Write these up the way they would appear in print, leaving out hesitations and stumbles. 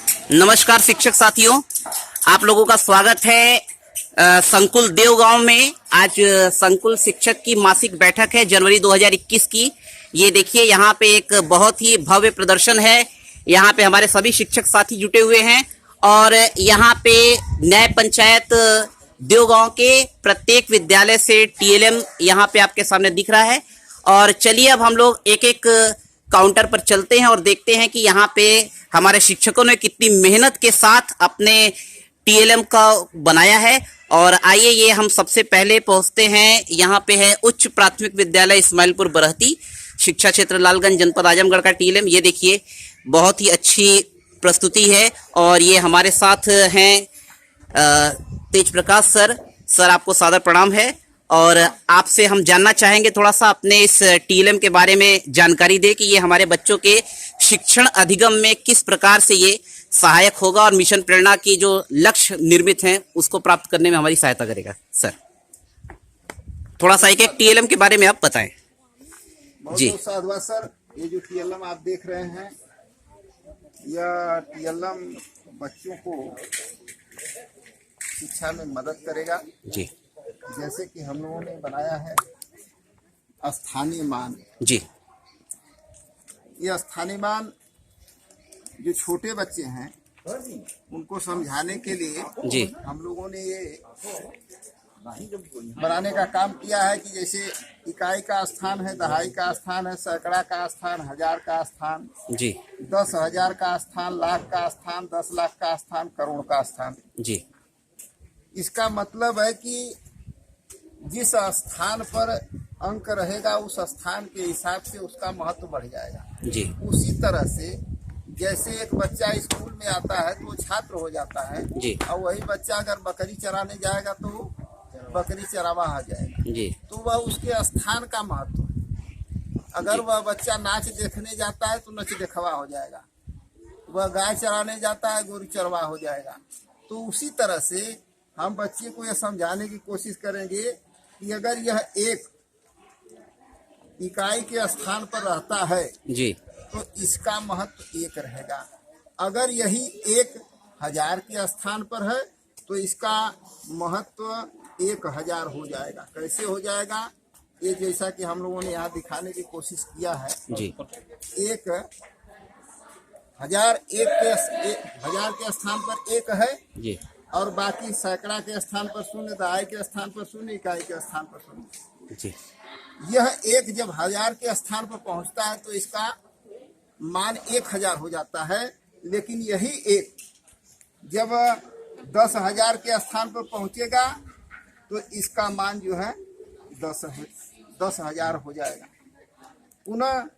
नमस्कार शिक्षक साथियों, आप लोगों का स्वागत है संकुल देवगांव में। आज संकुल शिक्षक की मासिक बैठक है जनवरी 2021 की। ये देखिए यहाँ पे एक बहुत ही भव्य प्रदर्शन है। यहाँ पे हमारे सभी शिक्षक साथी जुटे हुए हैं और यहाँ पे न्याय पंचायत देवगांव के प्रत्येक विद्यालय से टीएलएम यहाँ पे आपके सामने दिख रहा है। और चलिए अब हम लोग एक एक काउंटर पर चलते हैं और देखते हैं कि यहाँ पे हमारे शिक्षकों ने कितनी मेहनत के साथ अपने टीएलएम का बनाया है। और आइए ये हम सबसे पहले पहुंचते हैं। यहाँ पे है उच्च प्राथमिक विद्यालय इस्माइलपुर बरहती, शिक्षा क्षेत्र लालगंज, जनपद आजमगढ़ का टीएलएम। ये देखिए बहुत ही अच्छी प्रस्तुति है और ये हमारे साथ हैं तेज प्रकाश सर। सर आपको सादर प्रणाम है और आपसे हम जानना चाहेंगे थोड़ा सा अपने इस टीएलएम के बारे में जानकारी दे कि ये हमारे बच्चों के शिक्षण अधिगम में किस प्रकार से ये सहायक होगा और मिशन प्रेरणा की जो लक्ष्य निर्मित हैं उसको प्राप्त करने में हमारी सहायता करेगा। सर थोड़ा सा एक एक टीएलएम के बारे में आप बताएं। जी साधुवाद सर। ये जो टीएलएम आप देख रहे हैं, यह टीएलएम बच्चों को शिक्षा में मदद करेगा। जी जैसे कि हम लोगों ने बनाया है स्थानीय मान। जी ये स्थानीय मान जो छोटे बच्चे हैं उनको समझाने के लिए जी हम लोगों ने ये बनाने का काम किया है कि जैसे इकाई का स्थान है, दहाई का स्थान है, सैकड़ा का स्थान, हजार का स्थान, जी 10,000 का स्थान, लाख का स्थान, 10 लाख का स्थान, करोड़ का स्थान। जी इसका मतलब है कि जिस स्थान पर अंक रहेगा उस स्थान के हिसाब से उसका महत्व बढ़ जाएगा। जी उसी तरह से जैसे एक बच्चा स्कूल में आता है तो वो छात्र हो जाता है जी और वही बच्चा अगर बकरी चराने जाएगा तो बकरी चरावा आ जाएगा। जी तो वह उसके स्थान का महत्व है। अगर वह बच्चा नाच देखने जाता है तो नच देखवा हो जाएगा, वह गाय चराने जाता है गोरू चरवा हो जाएगा। तो उसी तरह से हम बच्चे को यह समझाने की कोशिश करेंगे कि अगर यह एक इकाई के स्थान पर रहता है जी तो इसका महत्व एक रहेगा। अगर यही 1,000 के स्थान पर है तो इसका महत्व 1,000 हो जाएगा। कैसे हो जाएगा? ये जैसा कि हम लोगों ने यहाँ दिखाने की कोशिश किया है। जी 1,000 के स्थान पर 1 है जी और बाकी सैकड़ा के स्थान पर 0, दहाई के स्थान पर 0, इकाई के स्थान पर 0। जी यह 1 जब 1,000 के स्थान पर पहुंचता है तो इसका मान 1,000 हो जाता है। लेकिन यही 1 जब 10,000 के स्थान पर पहुंचेगा तो इसका मान जो है 10,000 हो जाएगा। पुनः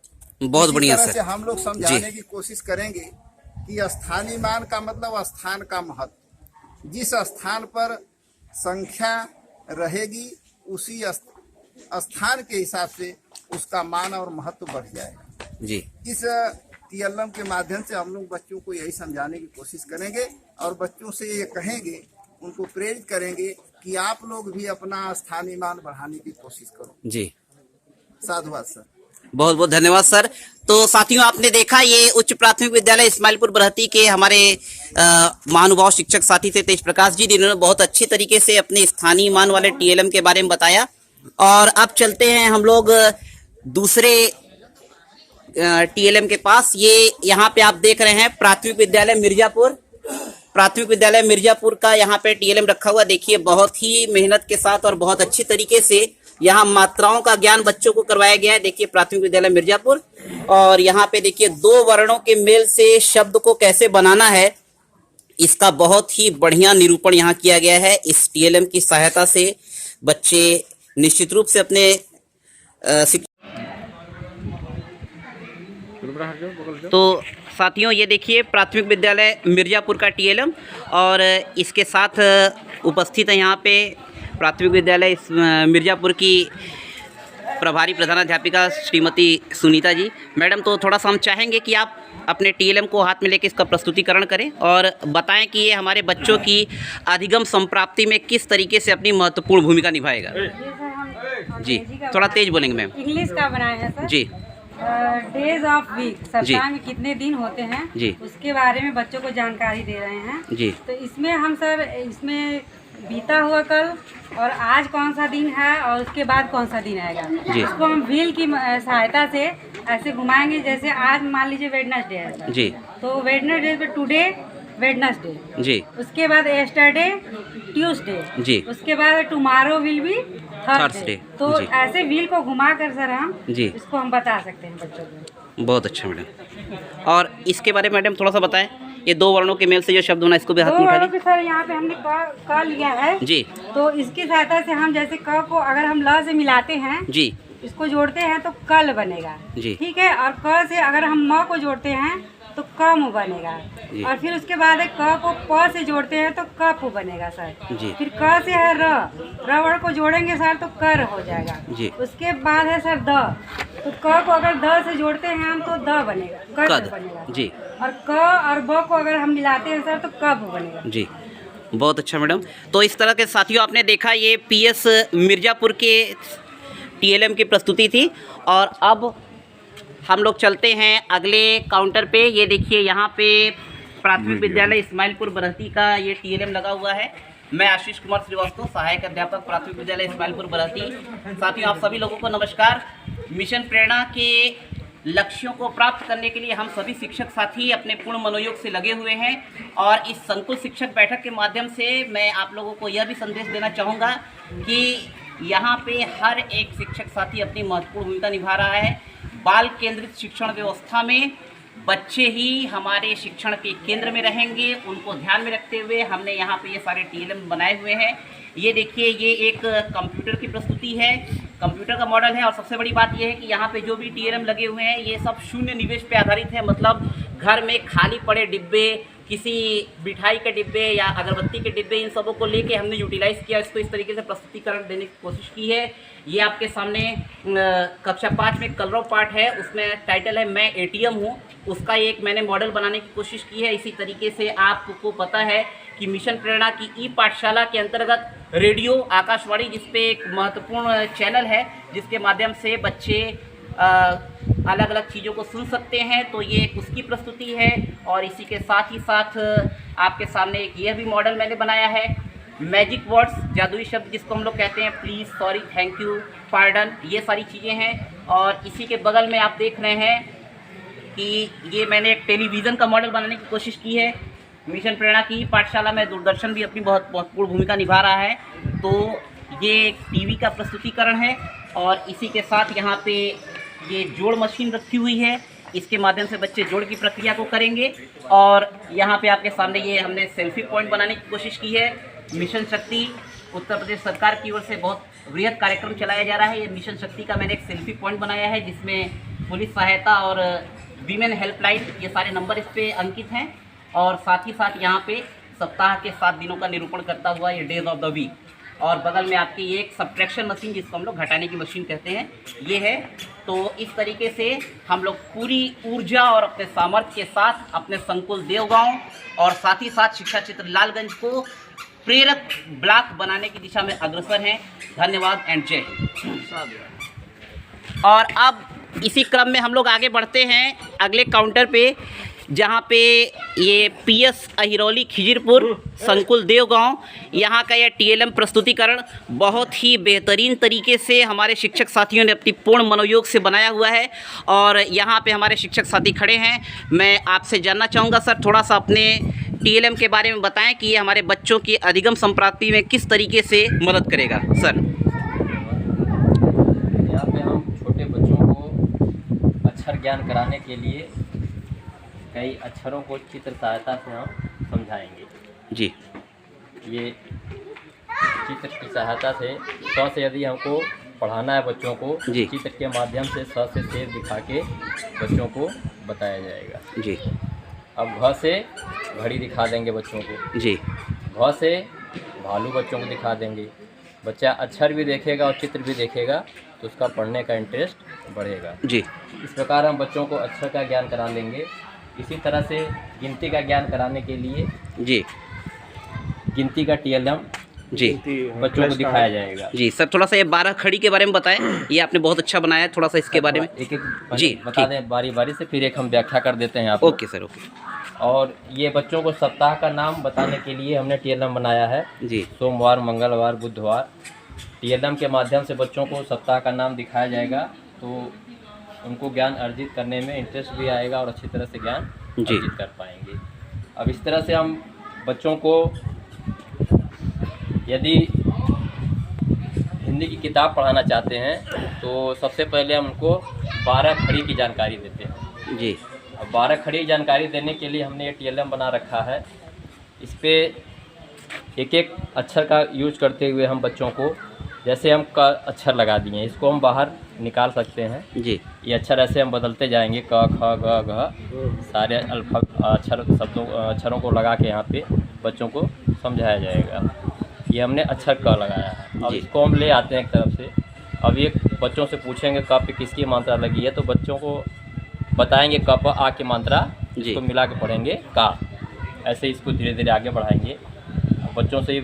बहुत बढ़िया तरह से सर। हम लोग समझाने की कोशिश करेंगे कि स्थानीय मान का मतलब स्थान का महत्व। जिस स्थान पर संख्या रहेगी उसी स्थान के हिसाब से उसका मान और महत्व बढ़ जाएगा। जी इस टीएलएम के माध्यम से हम लोग बच्चों को यही समझाने की कोशिश करेंगे और बच्चों से ये कहेंगे, उनको प्रेरित करेंगे कि आप लोग भी अपना स्थानीय मान बढ़ाने की कोशिश करो। जी साधुवाद सर। बहुत बहुत धन्यवाद सर। तो साथियों आपने देखा ये उच्च प्राथमिक विद्यालय इस्माइलपुर बरहती के हमारे महानुभाव शिक्षक साथी थे तेज प्रकाश जी, जिन्होंने बहुत अच्छी तरीके से अपने स्थानीय मान वाले टीएलएम के बारे में बताया। और अब चलते हैं हम लोग दूसरे टीएलएम के पास। ये यहाँ पे आप देख रहे हैं प्राथमिक विद्यालय मिर्जापुर। प्राथमिक विद्यालय मिर्जापुर का यहाँ पे टीएलएम रखा हुआ। देखिए बहुत ही मेहनत के साथ और बहुत अच्छी तरीके से यहाँ मात्राओं का ज्ञान बच्चों को करवाया गया है। देखिए प्राथमिक विद्यालय मिर्जापुर। और यहाँ पे देखिए 2 वर्णों के मेल से शब्द को कैसे बनाना है इसका बहुत ही बढ़िया निरूपण यहाँ किया गया है। इस टीएलएम की सहायता से बच्चे निश्चित रूप से अपने तो साथियों ये देखिए प्राथमिक विद्यालय मिर्जापुर का टीएलएम और इसके साथ उपस्थित है यहाँ पे प्राथमिक विद्यालय मिर्जापुर की प्रभारी प्रधानाध्यापिका श्रीमती सुनीता जी। मैडम तो थोड़ा सा हम चाहेंगे कि आप अपने टीएलएम को हाथ में लेकर इसका प्रस्तुतिकरण करें और बताएं कि ये हमारे बच्चों की अधिगम संप्राप्ति में किस तरीके से अपनी महत्वपूर्ण भूमिका निभाएगा। जी थोड़ा तेज बोलेंगे मैम। इंग्लिश का बनाया है सर। जी डेज ऑफ वीक, सप्ताह में कितने दिन होते हैं जी। उसके बारे में बच्चों को जानकारी दे रहे हैं। जी। तो इसमें हम सर इसमें बीता हुआ कल और आज कौन सा दिन है और उसके बाद कौन सा दिन आएगा, जी। इसको हम व्हील की सहायता से ऐसे घुमाएंगे। जैसे आज मान लीजिए वेडनेसडे है सर, जी। तो वेडनेसडे पे टुडे वेडनेसडे, जी। उसके बाद यस्टरडे ट्यूसडे, जी। उसके बाद tomorrow will be Thursday. Thursday, तो जी। ऐसे व्हील को घुमा कर सर हम जी। इसको हम बता सकते हैं बच्चों को। बहुत अच्छा मैडम। और इसके बारे में मैडम थोड़ा सा बताएं, ये दो वर्णों के मेल से जो शब्द होना, इसको भी हाथ दो में उठा वर्णों ली। पे सर यहाँ पे हमने क लिया है जी। तो इसकी सहायता से हम जैसे क को अगर हम ल से मिलाते हैं, जी। इसको जोड़ते हैं तो कल बनेगा। जी। ठीक है। और क से अगर हम म को जोड़ते हैं तो कम बनेगा। जी। और फिर उसके बाद क को प से जोड़ते हैं तो कप बनेगा सर। जी। फिर क से है र वर्ण को जोड़ेंगे सर तो कर हो जाएगा। जी। उसके बाद है सर द, तो क को अगर द से जोड़ते हैं हम तो द बनेगा, कद। बनेगा। जी। और क और ब को अगर हम मिलाते हैं सर तो कब बनेगा। जी। बहुत अच्छा मैडम। तो इस तरह के साथियों आपने देखा, ये पीएस मिर्ज़ापुर के टीएलएम की प्रस्तुति थी। और अब हम लोग चलते हैं अगले काउंटर पे। ये देखिए यहाँ पे प्राथमिक विद्यालय इस्माइलपुर बरहती का ये टीएलएम लगा हुआ है। मैं आशीष कुमार श्रीवास्तव, सहायक अध्यापक प्राथमिक विद्यालय इस्माइलपुर बरहती। साथियों आप सभी लोगों को नमस्कार। मिशन प्रेरणा के लक्ष्यों को प्राप्त करने के लिए हम सभी शिक्षक साथी अपने पूर्ण मनोयोग से लगे हुए हैं। और इस संकुल शिक्षक बैठक के माध्यम से मैं आप लोगों को यह भी संदेश देना चाहूँगा कि यहाँ पे हर एक शिक्षक साथी अपनी महत्वपूर्ण भूमिका निभा रहा है। बाल केंद्रित शिक्षण व्यवस्था में बच्चे ही हमारे शिक्षण के केंद्र में रहेंगे। उनको ध्यान में रखते हुए हमने यहाँ पे ये सारे टीएलएम बनाए हुए हैं। ये देखिए, ये एक कंप्यूटर की प्रस्तुति है, कंप्यूटर का मॉडल है। और सबसे बड़ी बात ये है कि यहाँ पे जो भी टीएलएम लगे हुए हैं ये सब शून्य निवेश पे आधारित है। मतलब घर में खाली पड़े डिब्बे, किसी मिठाई के डिब्बे या अगरबत्ती के डिब्बे, इन सबों को लेके हमने यूटिलाइज़ किया, इसको इस तरीके से प्रस्तुतिकरण देने की कोशिश की है। ये आपके सामने कक्षा 5 में कलरव पाठ है, उसमें टाइटल है मैं एटीएम हूँ, उसका एक मैंने मॉडल बनाने की कोशिश की है। इसी तरीके से आपको पता है कि मिशन प्रेरणा की ई पाठशाला के अंतर्गत रेडियो आकाशवाणी, जिसपे एक महत्वपूर्ण चैनल है जिसके माध्यम से बच्चे अलग अलग चीज़ों को सुन सकते हैं, तो ये एक उसकी प्रस्तुति है। और इसी के साथ ही साथ आपके सामने एक यह भी मॉडल मैंने बनाया है, मैजिक वर्ड्स, जादुई शब्द जिसको हम लोग कहते हैं, please, sorry, thank you, pardon, ये सारी चीज़ें हैं। और इसी के बगल में आप देख रहे हैं कि ये मैंने एक टेलीविज़न का मॉडल बनाने की कोशिश की है। मिशन प्रेरणा की पाठशाला में दूरदर्शन भी अपनी बहुत महत्वपूर्ण भूमिका निभा रहा है, तो ये एक टीवी का प्रस्तुतिकरण है। और इसी के साथ यहाँ पे ये जोड़ मशीन रखी हुई है, इसके माध्यम से बच्चे जोड़ की प्रक्रिया को करेंगे। और यहाँ पे आपके सामने ये हमने सेल्फी पॉइंट बनाने की कोशिश की है। मिशन शक्ति उत्तर प्रदेश सरकार की ओर से बहुत वृहद कार्यक्रम चलाया जा रहा है। ये मिशन शक्ति का मैंने एक सेल्फी पॉइंट बनाया है जिसमें पुलिस सहायता और वीमेन हेल्पलाइन, ये सारे नंबर इस पर अंकित हैं। और साथ ही साथ यहाँ पे सप्ताह के 7 दिनों का निरूपण करता हुआ ये डेज ऑफ द वीक। और बगल में आपकी ये एक सब्ट्रैक्शन मशीन, जिसको हम लोग घटाने की मशीन कहते हैं, ये है। तो इस तरीके से हम लोग पूरी ऊर्जा और अपने सामर्थ्य के साथ अपने संकुल देवगांव और साथ ही साथ शिक्षा क्षेत्र लालगंज को प्रेरक ब्लॉक बनाने की दिशा में अग्रसर हैं। धन्यवाद एंड जय हिंद। और अब इसी क्रम में हम लोग आगे बढ़ते हैं अगले काउंटर पे, जहाँ पे ये पीएस अहिरौली खिजिरपुर संकुल देवगांव, यहाँ का यह टीएलएम प्रस्तुतिकरण बहुत ही बेहतरीन तरीके से हमारे शिक्षक साथियों ने अपनी पूर्ण मनोयोग से बनाया हुआ है। और यहाँ पे हमारे शिक्षक साथी खड़े हैं। मैं आपसे जानना चाहूँगा सर, थोड़ा सा अपने टीएलएम के बारे में बताएं कि ये हमारे बच्चों की अधिगम संप्राप्ति में किस तरीके से मदद करेगा सर। यहाँ पे हम छोटे बच्चों को अक्षर ज्ञान कराने के लिए कई अक्षरों को चित्र सहायता से हम समझाएंगे। जी। ये चित्र की सहायता से स से यदि हमको पढ़ाना है बच्चों को, जी, चित्र के माध्यम से स से शेर दिखा के बच्चों को बताया जाएगा। जी। अब घ से घड़ी दिखा देंगे बच्चों को। जी। घ से भालू बच्चों को दिखा देंगे। बच्चा अक्षर भी देखेगा और चित्र भी देखेगा तो उसका पढ़ने का इंटरेस्ट बढ़ेगा। जी। इस प्रकार हम बच्चों को अक्षर का ज्ञान करा देंगे। इसी तरह से गिनती का ज्ञान कराने के लिए जी, गिनती का टीएलएम जी बच्चों को दिखाया जाएगा। जी सर, थोड़ा सा ये 12 खड़ी के बारे में बताएं, ये आपने बहुत अच्छा बनाया है, थोड़ा सा इसके बारे में। एक एक जी, बता ठीक। दें बारी बारी से, फिर एक हम व्याख्या कर देते हैं आपको। ओके सर, ओके और ये बच्चों को सप्ताह का नाम बताने के लिए हमने TLM बनाया है। जी। सोमवार, मंगलवार, बुधवार TLM के माध्यम से बच्चों को सप्ताह का नाम दिखाया जाएगा, तो उनको ज्ञान अर्जित करने में इंटरेस्ट भी आएगा और अच्छी तरह से ज्ञान जी। अर्जित कर पाएंगे। अब इस तरह से हम बच्चों को यदि हिंदी की किताब पढ़ाना चाहते हैं तो सबसे पहले हम उनको 12 खड़ी की जानकारी देते हैं। जी। अब 12 खड़ी जानकारी देने के लिए हमने ये TLM बना रखा है। इस पे एक एक अक्षर का यूज करते हुए हम बच्चों को, जैसे हम का अक्षर लगा दिए, इसको हम बाहर निकाल सकते हैं। जी। ये अक्षर ऐसे हम बदलते जाएंगे, क ख ग घ, सारे अक्षरों को लगा के यहाँ पे बच्चों को समझाया जाएगा। ये हमने अक्षर क लगाया है। अब जी। इसको हम ले आते हैं एक तरफ से। अब ये बच्चों से पूछेंगे क पे किसकी मात्रा लगी है, तो बच्चों को बताएंगे क प आ की मात्रा, जी। इसको मिला के पढ़ेंगे का। ऐसे इसको धीरे धीरे आगे बढ़ाएंगे। बच्चों से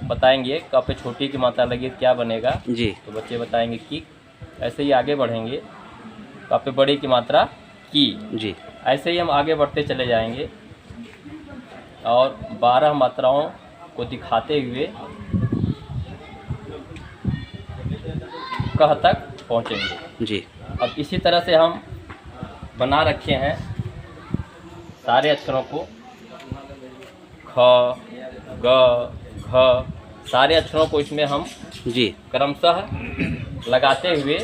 बताएंगे क पे छोटी की मात्रा लगी है, क्या बनेगा, जी। तो बच्चे बताएंगे कि। ऐसे ही आगे बढ़ेंगे, क पे बड़ी की मात्रा की। जी। ऐसे ही हम आगे बढ़ते चले जाएंगे और 12 मात्राओं को दिखाते हुए कह तक पहुँचेंगे। जी। अब इसी तरह से हम बना रखे हैं सारे अक्षरों को, ख ग घ, सारे अक्षरों को इसमें हम जी। क्रमशः लगाते हुए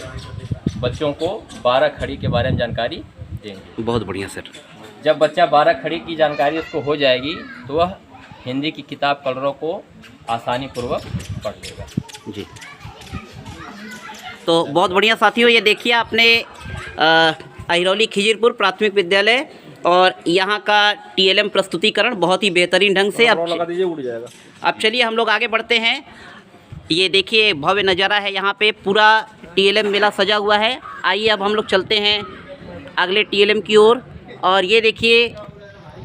बच्चों को 12 खड़ी के बारे में जानकारी देंगे। बहुत बढ़िया सर। जब बच्चा 12 खड़ी की जानकारी उसको हो जाएगी तो वह हिंदी की किताब कलरों को आसानी पूर्वक पढ़ लेगा। जी। तो बहुत बढ़िया साथियों, ये देखिए आपने अहिरौली खिजिरपुर प्राथमिक विद्यालय और यहाँ का TLM प्रस्तुतिकरण बहुत ही बेहतरीन ढंग से। अब चलिए हम लोग आगे बढ़ते हैं। ये देखिए भव्य नज़ारा है, यहाँ पे पूरा TLM मेला सजा हुआ है। आइए अब हम लोग चलते हैं अगले TLM की ओर। और ये देखिए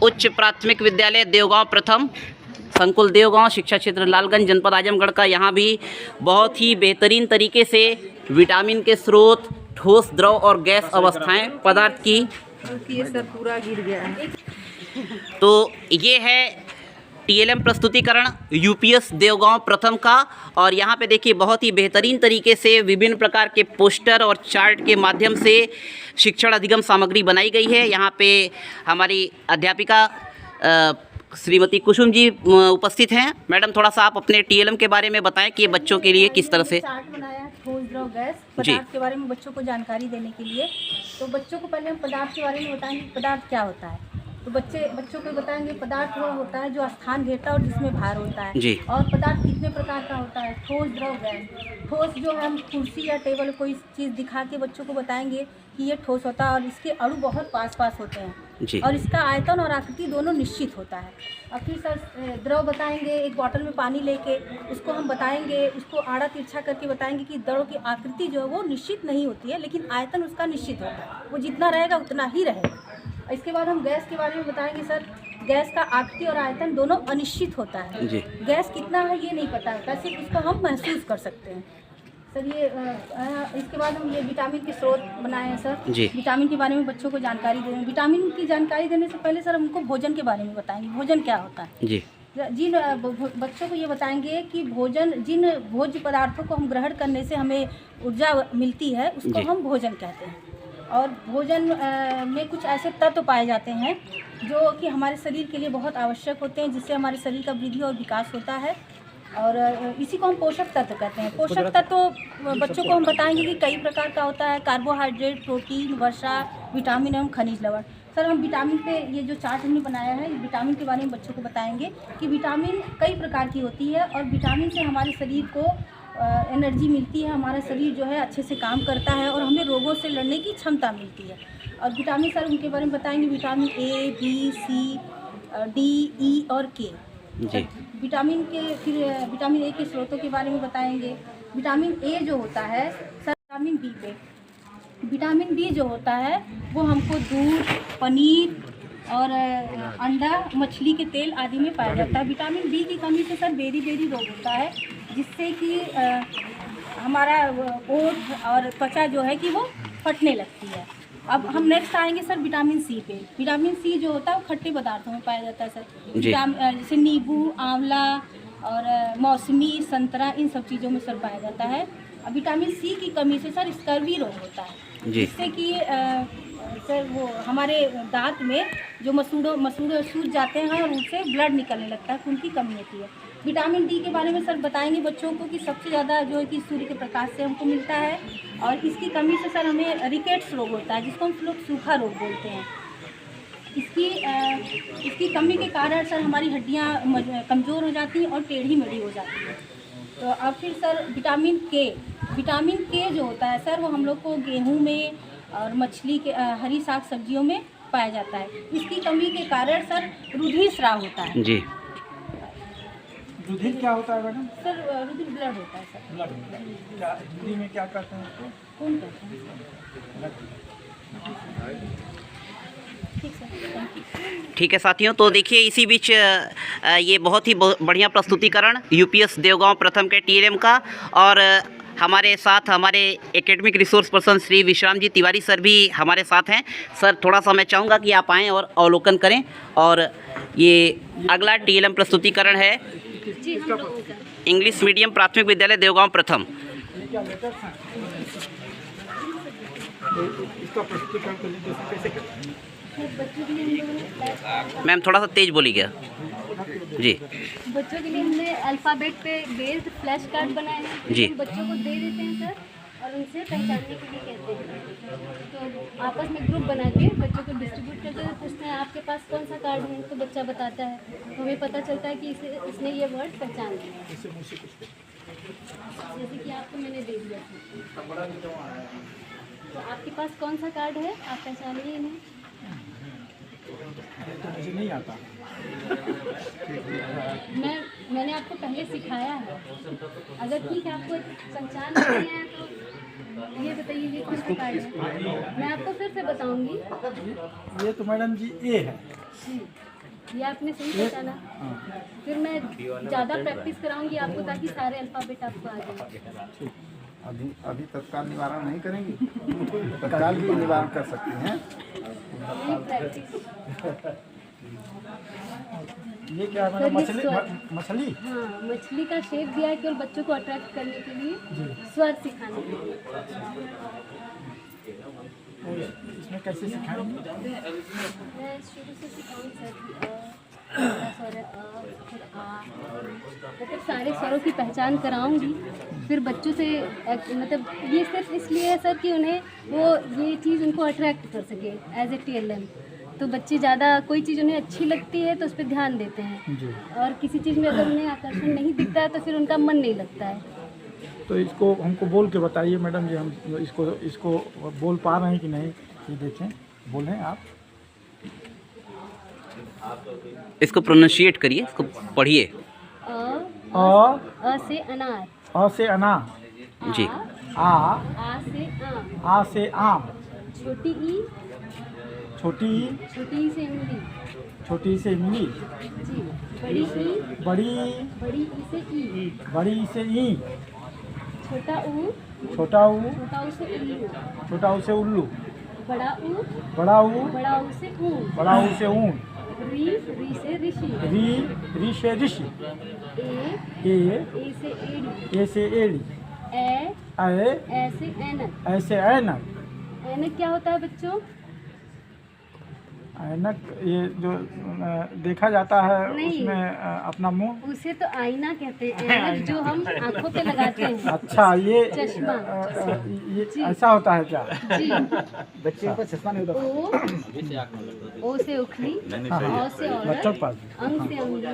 उच्च प्राथमिक विद्यालय देवगांव प्रथम, संकुल देवगांव, शिक्षा क्षेत्र लालगंज, जनपद आजमगढ़ का। यहाँ भी बहुत ही बेहतरीन तरीके से विटामिन के स्रोत, ठोस, द्रव और गैस अवस्थाएं पदार्थ की। ये सर पूरा गिर गया है। तो ये है TLM प्रस्तुतिकरण UPS देवगांव प्रथम का। और यहाँ पे देखिए बहुत ही बेहतरीन तरीके से विभिन्न प्रकार के पोस्टर और चार्ट के माध्यम से शिक्षण अधिगम सामग्री बनाई गई है। यहाँ पे हमारी अध्यापिका श्रीमती कुसुम जी उपस्थित हैं। मैडम, थोड़ा सा आप अपने TLM के बारे में बताएं कि ये बच्चों के लिए किस तरह से। चार्ट बनाया है ठोस, द्रव, गैस जी। पदार्थ के बारे में बच्चों को जानकारी देने के लिए। तो बच्चों को पहले हम पदार्थ के बारे में बताएंगे, पदार्थ क्या होता है। तो बच्चों को बताएंगे पदार्थ वह होता है जो स्थान घेरता है और जिसमें भार होता है। जी। और पदार्थ कितने प्रकार का होता है, ठोस, द्रव, गैस। ठोस जो है हम कुर्सी या टेबल कोई चीज़ दिखा के बच्चों को बताएंगे कि ये ठोस होता है और इसके अणु बहुत पास पास होते हैं। जी। और इसका आयतन और आकृति दोनों निश्चित होता है। और फिर सर द्रव बताएंगे, एक बॉटल में पानी लेके उसको हम बताएंगे, उसको आड़ा तिरछा करके बताएंगे कि द्रव की आकृति जो है वो निश्चित नहीं होती है, लेकिन आयतन उसका निश्चित होता है, वो जितना रहेगा उतना ही रहेगा। इसके बाद हम गैस के बारे में बताएंगे सर। गैस का आकृति और आयतन दोनों अनिश्चित होता है। जी। गैस कितना है ये नहीं पता होता, सिर्फ उसको हम महसूस कर सकते हैं सर। ये इसके बाद हम ये विटामिन के स्रोत बनाए हैं सर। जी। विटामिन के बारे में बच्चों को जानकारी दें। विटामिन की जानकारी देने से पहले सर हम उनको भोजन के बारे में बताएंगे, भोजन क्या होता है। जी। जिन बच्चों को ये बताएंगे कि जिन भोज्य पदार्थों को हम ग्रहण करने से हमें ऊर्जा मिलती है उसको जी। हम भोजन कहते हैं। और भोजन में कुछ ऐसे तत्व पाए जाते हैं जो कि हमारे शरीर के लिए बहुत आवश्यक होते हैं, जिससे हमारे शरीर का वृद्धि और विकास होता है। और इसी को हम पोषक तत्व कहते हैं। पोषक तत्व बच्चों को हम बताएंगे कि कई प्रकार का होता है, कार्बोहाइड्रेट, प्रोटीन, वसा, विटामिन एवं खनिज लवण। सर हम विटामिन पे ये जो चार्ट हमने बनाया है, विटामिन के बारे में बच्चों को बताएंगे कि विटामिन कई प्रकार की होती है और विटामिन से हमारे शरीर को एनर्जी मिलती है, हमारा शरीर जो है अच्छे से काम करता है और हमें रोगों से लड़ने की क्षमता मिलती है। और विटामिन सर उनके बारे में बताएंगे, vitamin A, B, C, D, E और K। जी। विटामिन A के स्रोतों के बारे में बताएंगे। विटामिन A जो होता है सर, विटामिन B जो होता है वो हमको दूध, पनीर और अंडा, मछली के तेल आदि में पाया जाता है। विटामिन बी की कमी से सर बेरी रोग होता है, जिससे कि हमारा ओठ और त्वचा जो है कि वो फटने लगती है। अब हम नेक्स्ट आएंगे सर विटामिन सी पे। विटामिन सी जो होता है वो खट्टे पदार्थों में पाया जाता है सर। जैसे नींबू, आंवला और मौसमी, संतरा, इन सब चीज़ों में सर पाया जाता है। अब विटामिन सी की कमी से सर स्कर्वी रोग होता है, जिससे कि सर वो हमारे दांत में जो मसूड़े सूज जाते हैं और उनसे ब्लड निकलने लगता है, खून की कमी होती है। विटामिन डी के बारे में सर बताएंगे बच्चों को कि सबसे ज़्यादा जो है कि सूर्य के प्रकाश से हमको मिलता है, और इसकी कमी से सर हमें रिकेट्स रोग होता है, जिसको हम लोग सूखा रोग बोलते हैं। इसकी कमी के कारण सर हमारी हड्डियाँ कमज़ोर हो जाती हैं और टेढ़ी मेढ़ी हो जाती है। तो अब फिर सर विटामिन के जो होता है सर वो हम लोग को गेहूँ में और मछली के हरी साग सब्जियों में पाया जाता है। इसकी कमी के कारण सर रुधिर स्राव होता है जी। रुधिर क्या होता है मैडम? सर रुधिर ब्लड होता है सर। ब्लड क्या हिंदी में क्या कहते हैं उसको? कौन कहते हैं? ठीक सर, थैंक यू। ठीक है साथियों, तो देखिए इसी बीच ये बहुत ही बढ़िया प्रस्तुतिकरण यूपीएस देवगांव प्रथम के टीएलएम का, और हमारे साथ हमारे एकेडमिक रिसोर्स पर्सन श्री विश्राम जी तिवारी सर भी हमारे साथ हैं। सर थोड़ा सा मैं चाहूँगा कि आप आएँ और अवलोकन करें। और ये अगला टीएलएम प्रस्तुतिकरण है जी, हम लोगों का इंग्लिश मीडियम प्राथमिक विद्यालय देवगांव प्रथम। इसका प्रस्तुतिकरण कैसे करते हैं? बच्चों के लिए हम लोग मैम थोड़ा सा तेज बोलिएगा जी। बच्चों के लिए हमने अल्फ़ाबेट पे बेस्ड फ्लैश कार्ड बनाए हैं, जी। हम बच्चों को दे देते हैं सर, और उनसे पहचानने के लिए कहते हैं। तो आपस में ग्रुप बना के बच्चों को डिस्ट्रीब्यूट करते हैं, पूछते हैं आपके पास कौन सा कार्ड है, तो बच्चा बताता है, तो हमें पता चलता है कि इसने ये वर्ड पहचान लिया। जैसे कि आपको मैंने दे दिया था, तो आपके पास कौन सा कार्ड है, आप पहचानिए इन्हें। तो मुझे नहीं आता। मैंने आपको पहले सिखाया है, अगर ठीक है आपको पहचान नहीं है तो ये बताइए ये किसका कार्ड है। मैं आपको फिर से बताऊंगी। ये तो मैडम जी ए है। जी, ये आपने सही पहचाना। फिर मैं ज़्यादा प्रैक्टिस कराऊंगी आपको, ताकि सारे अल्फ़ाबेट आपको आ जाए। अभी तत्काल निवारण नहीं करेंगे? तत्काल भी निवारण कर सकते हैं। नहीं, प्रैक्टिस। ये क्या है मैडम? मछली? हाँ, मछली का शेप दिया है केवल बच्चों को अट्रैक्ट करने के लिए, स्वर सिखाने के लिए। तो इसमें कैसे सिखाएंगे? मैं शुरू से सिखाऊंगी सर, फिर आ, मतलब सारे स्वरों की पहचान कराऊंगी। फिर बच्चों से मतलब ये सिर्फ इसलिए है सर कि उन्हें वो ये चीज़ उनको अट्रैक्ट कर सके एज ए टीएलएम। तो बच्चे ज़्यादा कोई चीज़ उन्हें अच्छी लगती है तो उस पर ध्यान देते हैं, और किसी चीज़ में अगर उन्हें आकर्षण नहीं दिखता है तो फिर उनका मन नहीं लगता है। तो इसको हमको बोल के बताइए मैडम जी, हम इसको बोल पा रहे हैं कि नहीं, ये देखें, बोलें आप। इसको प्रोनाउंशिएट करिए, इसको पढ़िए। अ से अनार, अ से अनार, जी। आ से आम, आ से आम, छोटी ई, छोटी ई, छोटी ई से इमली, छोटी से इमली, जी, बड़ी ई, बड़ी बड़ी ई से ई, बड़ी से ई, छोटा ऊ, छोटा ऊ, छोटा ऊ से उल्लू, छोटा ऊ से उल्लू, बड़ा ऊ, बड़ा ऊ, बड़ा ऊ से ऊन, बड़ा ऊ से ऊन, री से ऋषि, री से ऋषि, ए से एड़ी, ए से एड़ी, ए से ऐनक। ऐसे ऐनक। ऐनक क्या होता है बच्चों? ऐनक ये जो देखा जाता है नहीं। उसमें अपना मुंह। उसे तो आईना कहते हैं, ऐनक जो हम आंखों पे लगाते हैं। अच्छा, ये चश्मा। ये ऐसा होता है क्या? जी। बच्चे को चश्मा नहीं होता। ओ से उखली, औ से बच्चों औरत, पास। अंग से अंगूर,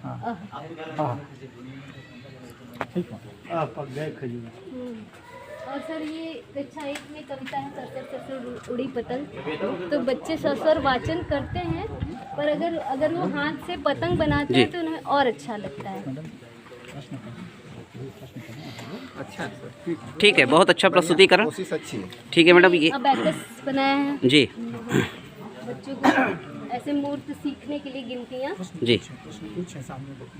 हाँ। हाँ, ठीक है। और सर ये कक्षा 1 में कविता है सर उड़ी पतंग। तो बच्चे सस्वर वाचन करते हैं, पर अगर वो हाथ से पतंग बनाते हैं तो उन्हें और अच्छा लगता है। अच्छा सर, ठीक है, बहुत अच्छा प्रस्तुतिकरण। कोशिश अच्छी है। ठीक है मैडम, ये अबैकस बनाया है जी। बच्चों को ऐसे मूर्त सीखने के लिए गिनतियाँ। जी कुछ है सामने देखो।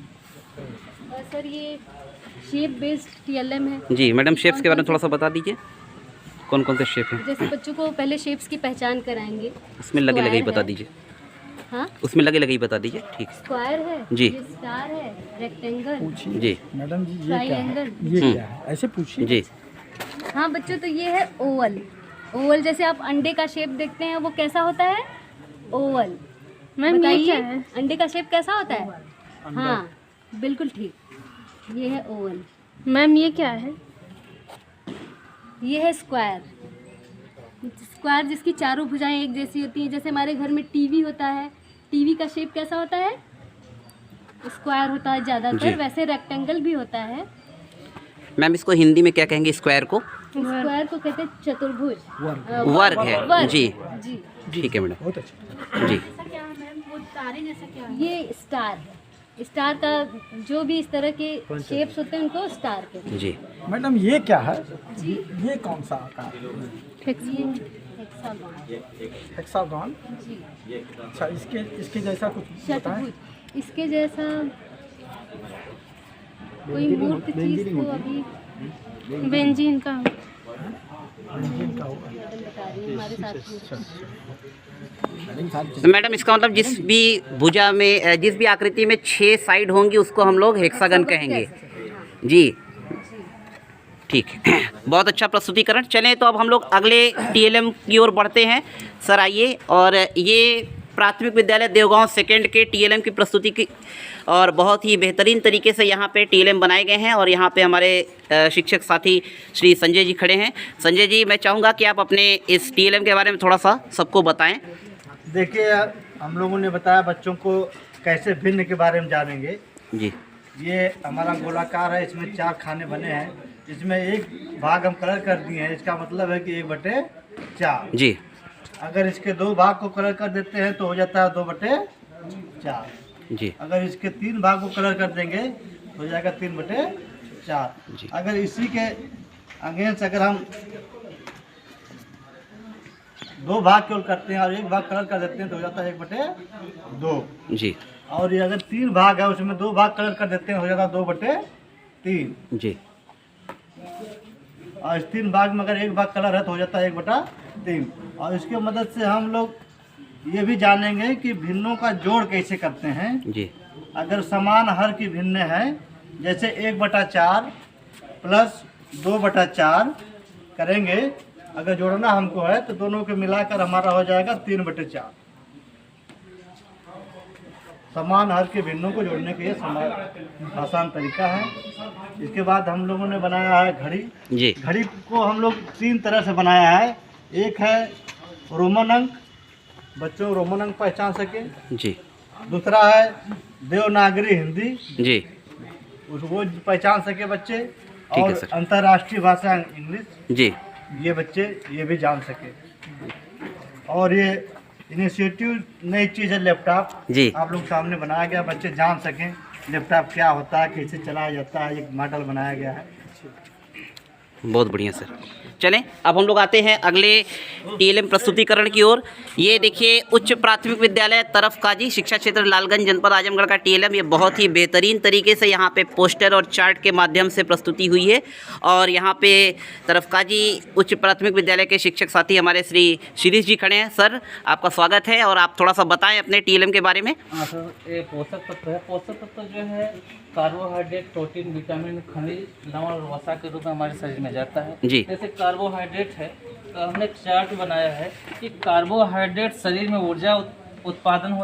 और सर ये शेप बेस्ड TLM है। जी मैडम, शेप्स के बारे में थोड़ा सा बता दीजिए, कौन कौन से शेप हैं? जैसे बच्चों को पहले शेप्स की पहचान कराएंगे। उसमें लगे लगे ही स्क्वायर बता है। दीजिए, हाँ, उसमें लगे लगे ही बता दीजिए, ठीक है स्क्वायर है जी। ये स्टार है, रेक्टेंगल, पूछिए जी मैडम जी, ये क्या है? ट्रायंगल। ये क्या है? ऐसे पूछिए। जी। हाँ बच्चों, तो ये है ओवल। ओवल जैसे आप अंडे का शेप देखते हैं वो कैसा होता है? ओवल। मैम ये क्या बताइए है? अंडे का शेप कैसा होता है? हाँ बिल्कुल ठीक, ये है ओवल। मैम ये क्या है? ये है स्क्वायर। स्क्वायर जिसकी चारों भुजाएं एक जैसी होती हैं। जैसे हमारे घर में टीवी होता है, टीवी का शेप कैसा होता है? स्क्वायर होता है जी। ज़्यादातर। वैसे रेक्टेंगल भी होता है। मैम इसको हिंदी में क्या कहेंगे, स्क्वायर को? स्क्वायर को कहते हैं चतुर्भुज। वर्ग है। वर्ग। जी जी। ठीक है मैडम, बहुत अच्छा। जी ये स्टार है। स्टार का जो भी इस तरह के शेप्स होते हैं उनको स्टार कहते हैं। जी मैडम ये क्या है? ये कौन सा आकार है? ये हेक्सागोन। हेक्सागोन। जी। अच्छा, इसके जैसा कुछ बताएं। शतभुज। इसके जैसा कोई मूर्त चीज तो अभी बेंजीन का इंजन का होगा। मैडम बता रही हूँ, हमारे साथ तो मैडम इसका मतलब जिस भी भुजा में, जिस भी आकृति में 6 साइड होंगी उसको हम लोग हेक्सागन कहेंगे। जी ठीक है, बहुत अच्छा प्रस्तुतिकरण। चलें तो अब हम लोग अगले TLM की ओर बढ़ते हैं। सर आइए, और ये प्राथमिक विद्यालय देवगांव सेकेंड के TLM की प्रस्तुति की, और बहुत ही बेहतरीन तरीके से यहाँ पे TLM बनाए गए हैं। और यहाँ पे हमारे शिक्षक साथी श्री संजय जी खड़े हैं। संजय जी, मैं चाहूँगा कि आप अपने इस TLM के बारे में थोड़ा सा सबको बताएं। देखिए, हम लोगों ने बताया बच्चों को कैसे भिन्न के बारे में जानेंगे। जी ये हमारा गोलाकार है, इसमें 4 खाने बने हैं। इसमें एक भाग हम कलर कर दिए हैं, इसका मतलब है कि 1/4। जी अगर इसके 2 भाग को कलर कर देते हैं तो हो जाता है 2/4। जी अगर इसके 3 भाग को कलर कर देंगे तो हो जाएगा 3/4। जी। अगर इसी के अगेंस्ट अगर हम 2 भाग केवल करते हैं और 1 भाग कलर कर देते हैं तो हो जाता है 1/2। जी और ये अगर 3 भाग है उसमें 2 भाग कलर कर देते हैं हो जाता है 2/3। जी और इस 3 भाग में अगर 1 भाग कलर है तो हो जाता है 1/3। और इसके मदद से हम लोग ये भी जानेंगे कि भिन्नों का जोड़ कैसे करते हैं। जी अगर समान हर की भिन्न है, जैसे 1/4 प्लस 2/4 करेंगे, अगर जोड़ना हमको है तो दोनों को मिलाकर हमारा हो जाएगा 3/4। समान हर के भिन्नों को जोड़ने के लिए आसान तरीका है। इसके बाद हम लोगों ने बनाया है घड़ी। जी घड़ी को हम लोग 3 तरह से बनाया है। एक है रोमन अंक, बच्चों रोमन अंक पहचान सके। जी दूसरा है देवनागरी हिंदी, जी उसको पहचान सके बच्चे। है और सर। अंतर्राष्ट्रीय भाषा इंग्लिश, जी ये बच्चे ये भी जान सके। और ये इनिशिएटिव नई चीज़ है लैपटॉप। जी आप लोग सामने बनाया गया, बच्चे जान सकें लैपटॉप क्या होता है, कैसे चलाया जाता है। एक मॉडल बनाया गया है। बहुत बढ़िया सर। चलें अब हम लोग आते हैं अगले TLM प्रस्तुतिकरण की ओर। ये देखिए उच्च प्राथमिक विद्यालय तरफकाजी, शिक्षा क्षेत्र लालगंज, जनपद आजमगढ़ का TLM। ये बहुत ही बेहतरीन तरीके से यहाँ पे पोस्टर और चार्ट के माध्यम से प्रस्तुति हुई है। और यहाँ पे तरफकाजी उच्च प्राथमिक विद्यालय के शिक्षक साथी हमारे श्री शिरीष जी खड़े हैं। सर आपका स्वागत है, और आप थोड़ा सा बताएं अपने TLM के बारे में। हाँ सर, ये पोषक तत्व है। पोषक तत्व जो है कार्बोहाइड्रेट, प्रोटीन, विटामिन, खनिज, लवण और वसा के रूप में हमारे शरीर में जाता है। जी जैसे कार्बोहाइड्रेट है तो हमने चार्ट बनाया है कि कार्बोहाइड्रेट शरीर में ऊर्जा उत्पादन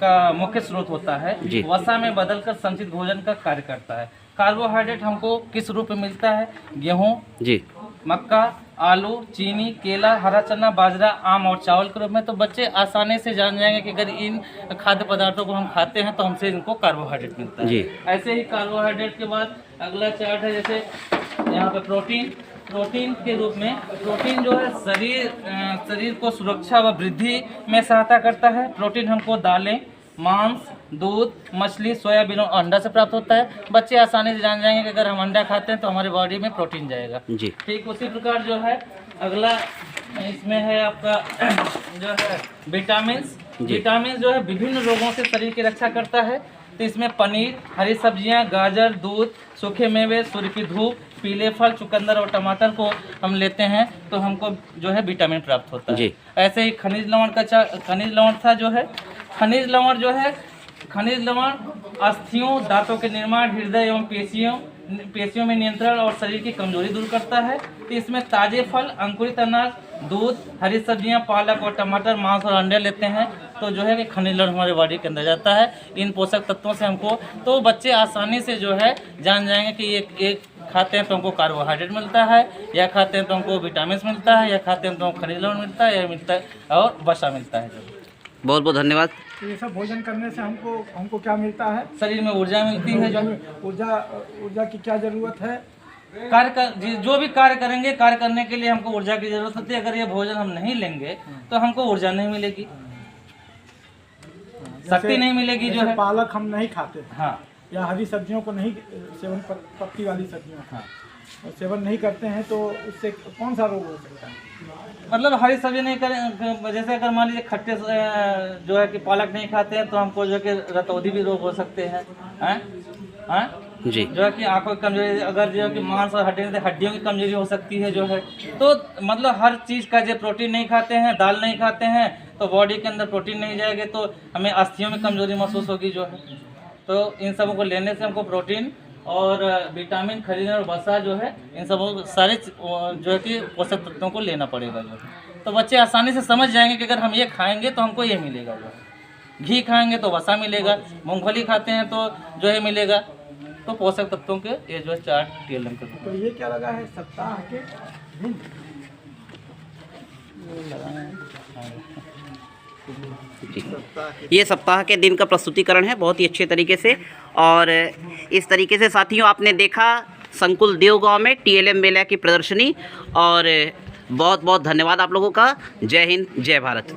का मुख्य स्रोत होता है। जी। वसा में बदलकर संचित भोजन का कार्य करता है। कार्बोहाइड्रेट हमको किस रूप में मिलता है? गेहूँ, जी मक्का, आलू, चीनी, केला, हरा चना, बाजरा, आम और चावल के रूप में। तो बच्चे आसानी से जान जाएंगे कि अगर इन खाद्य पदार्थों को हम खाते हैं तो हमसे इनको कार्बोहाइड्रेट मिलता है। जी। ऐसे ही कार्बोहाइड्रेट के बाद अगला चार्ट है, जैसे यहाँ पे प्रोटीन। प्रोटीन के रूप में प्रोटीन जो है शरीर को सुरक्षा व वृद्धि में सहायता करता है। प्रोटीन हमको दालें, मांस, दूध, मछली, सोयाबीन और अंडा से प्राप्त होता है। बच्चे आसानी से जान जाएंगे कि अगर हम अंडा खाते हैं तो हमारे बॉडी में प्रोटीन जाएगा। जी ठीक उसी प्रकार जो है अगला इसमें है आपका जो है विटामिन्स। विटामिन जो है विभिन्न रोगों से शरीर की रक्षा करता है। तो इसमें पनीर, हरी सब्जियां, गाजर, दूध, सूखे मेवे, सूर्य की धूप, पीले फल, चुकंदर और टमाटर को हम लेते हैं तो हमको जो है विटामिन प्राप्त होता है। ऐसे ही खनिज लवण था जो है, खनिज लवण अस्थियों, दांतों के निर्माण, हृदय एवं पेशियों में नियंत्रण और शरीर की कमजोरी दूर करता है। तो इसमें ताजे फल, अंकुरित अनाज, दूध, हरी सब्जियां, पालक और टमाटर, मांस और अंडे लेते हैं तो जो है कि खनिज लवण हमारे बॉडी के अंदर जाता है। इन पोषक तत्वों से हमको तो बच्चे आसानी से जो है जान जाएंगे कि ये खाते हैं तो हमको कार्बोहाइड्रेट मिलता है, या खाते हैं तो हमको विटामिन मिलता है, या खाते हैं तो हमको खनिज लवण मिलता है, या मिलता है और वसा मिलता है। बहुत बहुत धन्यवाद। तो ये सब भोजन करने से हमको क्या मिलता है? शरीर में ऊर्जा मिलती है। जो ऊर्जा की क्या जरूरत है? जो भी कार्य करेंगे, कार्य करने के लिए हमको ऊर्जा की जरूरत होती है। अगर ये भोजन हम नहीं लेंगे तो हमको ऊर्जा नहीं मिलेगी, शक्ति नहीं मिलेगी। जो है पालक हम नहीं खाते, हाँ, या हरी सब्जियों को नहीं सेवन, पत्ती वाली सब्जियों का सेवन नहीं करते हैं तो उससे कौन सा रोग हो सकता है? मतलब हरी सब्जी नहीं करें, जैसे अगर मान लीजिए खट्टे जो है कि पालक नहीं खाते हैं तो हमको जो है कि रतौंधी भी रोग हो सकते हैं। जी, जो है कि आंखों की कमजोरी, अगर जो है कि मांस और हड्डियों की कमजोरी हो सकती है। जो है तो मतलब हर चीज़ का, जो प्रोटीन नहीं खाते हैं, दाल नहीं खाते हैं तो बॉडी के अंदर प्रोटीन नहीं जाएगा तो हमें अस्थियों में कमजोरी महसूस होगी। जो है तो इन सबों को लेने से हमको प्रोटीन और विटामिन, खनिज और वसा जो है इन सबों सारे जो है कि पोषक तत्वों को लेना पड़ेगा। जो है तो बच्चे आसानी से समझ जाएंगे कि अगर हम ये खाएंगे तो हमको ये मिलेगा। जो है घी खाएंगे तो वसा मिलेगा, मूंगफली खाते हैं तो जो है मिलेगा। तो पोषक तत्वों के ये जो है 4 TLM के। तो ये क्या लगा है सप्ताह के दिन? ये सप्ताह के दिन का प्रस्तुतिकरण है बहुत ही अच्छे तरीके से। और इस तरीके से साथियों आपने देखा संकुल देवगांव में TLM मेला की प्रदर्शनी। और बहुत बहुत धन्यवाद आप लोगों का। जय हिंद, जय भारत।